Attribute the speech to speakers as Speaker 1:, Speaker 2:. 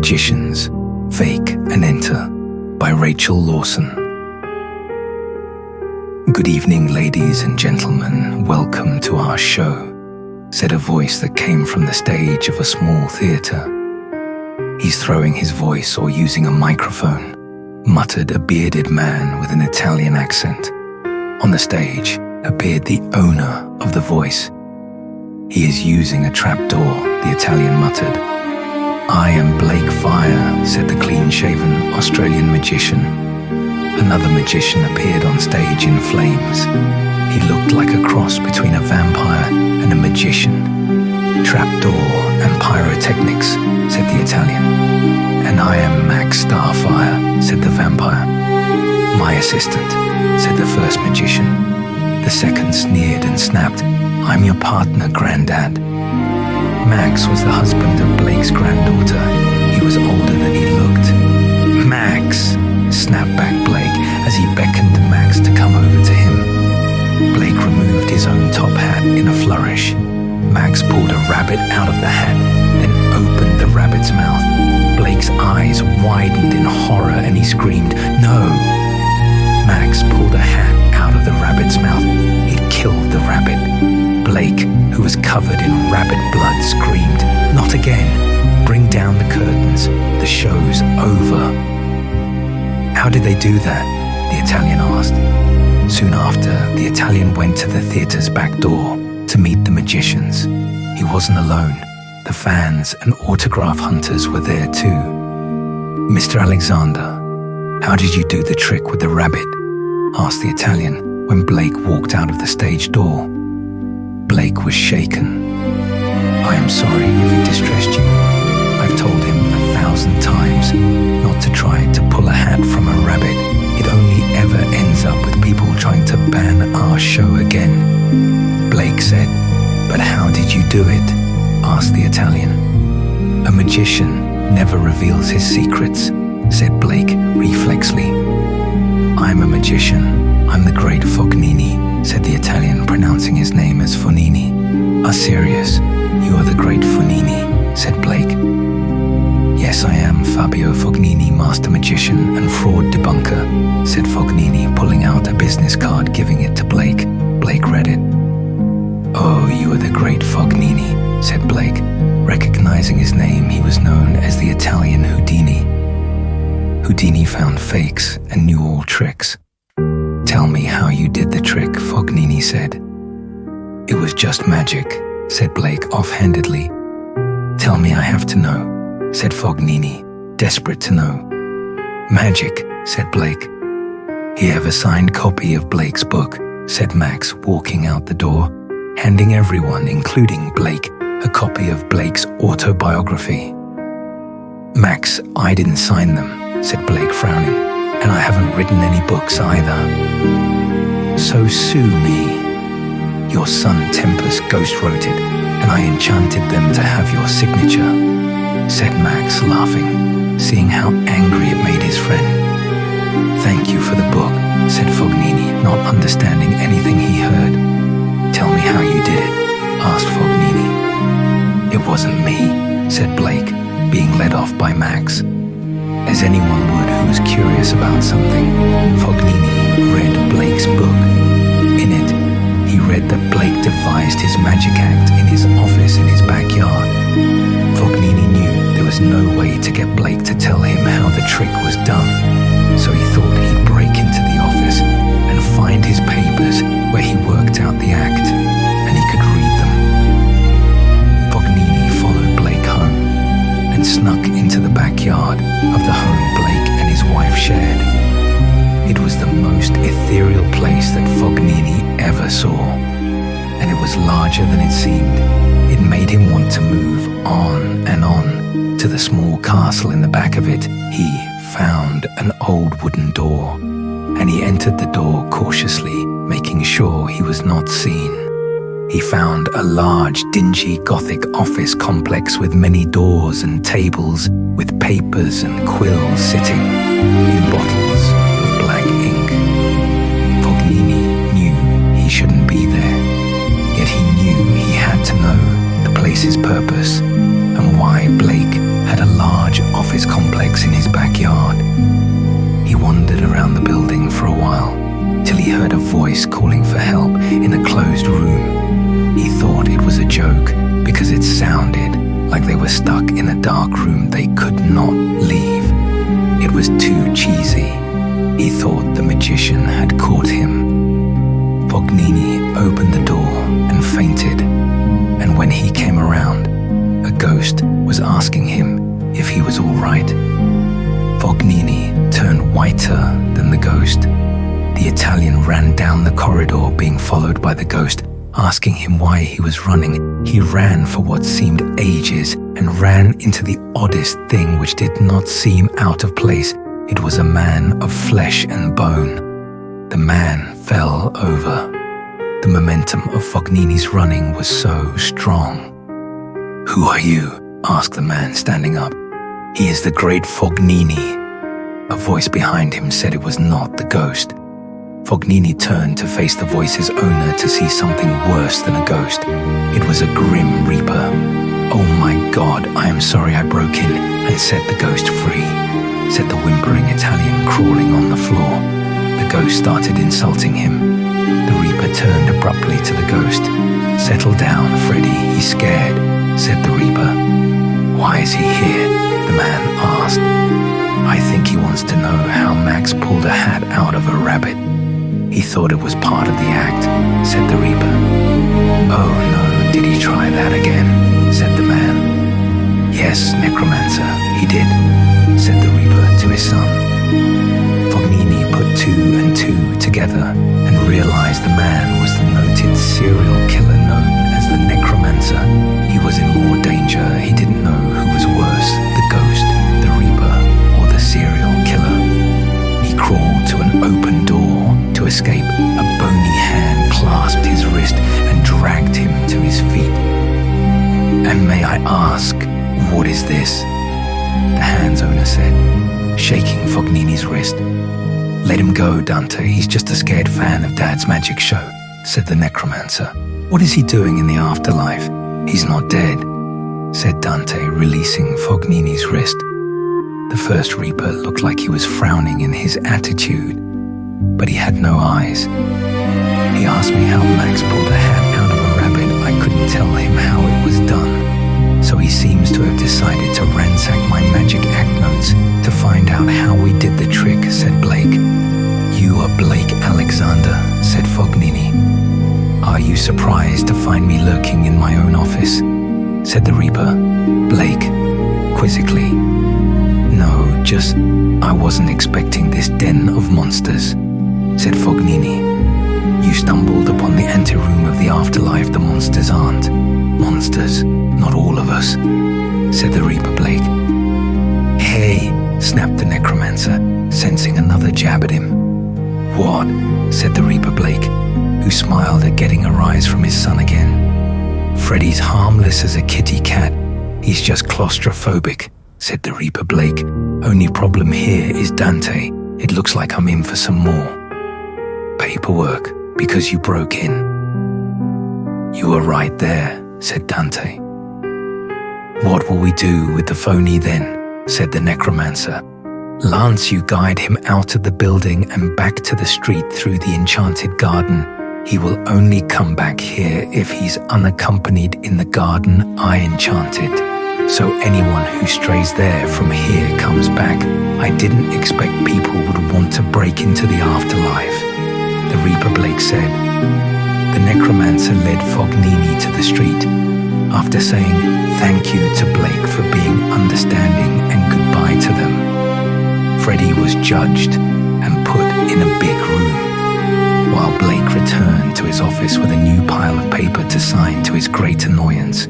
Speaker 1: Magicians, Fake and Enter by Rachel Lawson. "Good evening, ladies and gentlemen. Welcome to our show," said a voice that came from the stage of a small theatre. "He's throwing his voice or using a microphone," muttered a bearded man with an Italian accent. On the stage appeared the owner of the voice. "He is using a trapdoor," the Italian muttered. "I am Blake Fire," said the clean-shaven Australian magician. Another magician appeared on stage in flames. He looked like a cross between a vampire and a magician. "Trapdoor and pyrotechnics," said the Italian. "And I am Max Starfire," said the vampire. "My assistant," said the first magician. The second sneered and snapped, "I'm your partner, Grandad." Max was the husband of Blake's granddaughter. He was older than he looked. "Max," snapped back Blake as he beckoned Max to come over to him. Blake removed his own top hat in a flourish. Max pulled a rabbit out of the hat, then opened the rabbit's mouth. Blake's eyes widened in horror and he screamed, "No!" Max pulled a hat out of the rabbit's mouth. He'd killed the rabbit. Blake, who was covered in rabbit blood, screamed, "Not again! Bring down the curtains. The show's over." "How did they do that?" the Italian asked. Soon after, the Italian went to the theatre's back door to meet the magicians. He wasn't alone. The fans and autograph hunters were there too. "Mr. Alexander, how did you do the trick with the rabbit?" asked the Italian when Blake walked out of the stage door. Blake was shaken. "I am sorry if it distressed you. I've told him 1,000 times not to try to pull a hat from a rabbit. It only ever ends up with people trying to ban our show again." Blake said, "But how did you do it?" asked the Italian. "A magician never reveals his secrets," said Blake reflexly. "I'm a magician. I'm the great Fognini," said the Italian, pronouncing his name as Fonini. "Are serious? You are the great Fonini," said Blake. "Yes, I am Fabio Fognini, master magician and fraud debunker," said Fognini, pulling out a business card, giving it to Blake. Blake read it. "Oh, you are the great Fognini," said Blake. Recognizing his name, he was known as the Italian Houdini. Houdini found fakes and knew all tricks. "Tell me how you did the trick," Fognini said. "It was just magic," said Blake offhandedly. "Tell me, I have to know," said Fognini, desperate to know. "Magic," said Blake. "He have a signed copy of Blake's book," said Max, walking out the door, handing everyone, including Blake, a copy of Blake's autobiography. "Max, I didn't sign them," said Blake, frowning. "And I haven't written any books either." "So sue me." "Your son Tempus ghost-wrote it, and I enchanted them to have your signature," said Max, laughing, seeing how angry it made his friend. "Thank you for the book," said Fognini, not understanding anything he heard. "Tell me how you did it," asked Fognini. "It wasn't me," said Blake, being led off by Max. As anyone would who was curious about something, Fognini read Blake's book. In it, he read that Blake devised his magic act in his office in his backyard. Fognini knew there was no way to get Blake to tell him how the trick was done, so he thought he'd break into the office and find his papers where he worked out the act, and he could read them. Fognini followed Blake home and snuck into the backyard of the home Blake and his wife shared. It was the most ethereal place that Fognini ever saw, and it was larger than it seemed. It made him want to move on and on to the small castle in the back of it. He found an old wooden door, and he entered the door cautiously, making sure he was not seen. He found a large, dingy Gothic office complex with many doors and tables, with papers and quills sitting in bottles of black ink. Fognini knew he shouldn't be there, yet he knew he had to know the place's purpose and why Blake had a large office office complex in his backyard. He wandered around the building for a while, till he heard a voice calling for help in a closed room. He thought it was a joke because it sounded like they were stuck in a dark room they could not leave. It was too cheesy. He thought the magician had caught him. Fognini opened the door and fainted, and when he came around, a ghost was asking him if he was all right. Fognini turned whiter than the ghost. The Italian ran down the corridor, being followed by the ghost, asking him why he was running. He ran for what seemed ages and ran into the oddest thing which did not seem out of place. It was a man of flesh and bone. The man fell over. The momentum of Fognini's running was so strong. "Who are you?" asked the man, standing up. "He is the great Fognini." A voice behind him said it was not the ghost. Fognini turned to face the voice's owner to see something worse than a ghost. It was a grim reaper. "Oh my God, I am sorry I broke in and set the ghost free," said the whimpering Italian, crawling on the floor. The ghost started insulting him. The reaper turned abruptly to the ghost. "Settle down, Freddy, he's scared," said the reaper. "Why is he here?" the man asked. "I think he wants to know how Max pulled a hat out of a rabbit. He thought it was part of the act," said the reaper. "Oh no, did he try that again?" said the man. "Yes, necromancer, he did," said the reaper to his son. Fognini put two and two together and realized the man was the noted serial killer known as the necromancer. He was in more danger. He didn't know who was worse, the ghost, the reaper, or the serial killer. He crawled to an open door to escape. A bony hand clasped his wrist and dragged him to his feet. "And may I ask, what is this?" the hand's owner said, shaking Fognini's wrist. "Let him go, Dante. He's just a scared fan of Dad's magic show," said the necromancer. "What is he doing in the afterlife? He's not dead," said Dante, releasing Fognini's wrist. The first reaper looked like he was frowning in his attitude, but he had no eyes. "He asked me how Max pulled a hat out of a rabbit. I couldn't tell him how it was done. So he seems to have decided to ransack my magic act notes to find out how we did the trick," said Blake. "You are Blake Alexander," said Fognini. "Are you surprised to find me lurking in my own office?" said the reaper. Blake, quizzically. "No, just I wasn't expecting this den of monsters," said Fognini. "You stumbled upon the anteroom of the afterlife. The monsters aren't monsters, not all of us," said the reaper Blake. "Hey," snapped the necromancer, sensing another jab at him. "What?" said the reaper Blake, who smiled at getting a rise from his son again. "Freddy's harmless as a kitty cat. He's just claustrophobic," said the reaper Blake. "Only problem here is Dante. It looks like I'm in for some more paperwork because you broke in." "You were right there," said Dante. "What will we do with the phony then?" said the necromancer. "Lance, you guide him out of the building and back to the street through the enchanted garden. He will only come back here if he's unaccompanied in the garden I enchanted. So anyone who strays there from here comes back. I didn't expect people would want to break into the afterlife," the reaper Blake said. The necromancer led Fognini to the street. After saying thank you to Blake for being understanding and goodbye to them, Freddy was judged and put in a big room, while Blake returned to his office with a new pile of paper to sign to his great annoyance.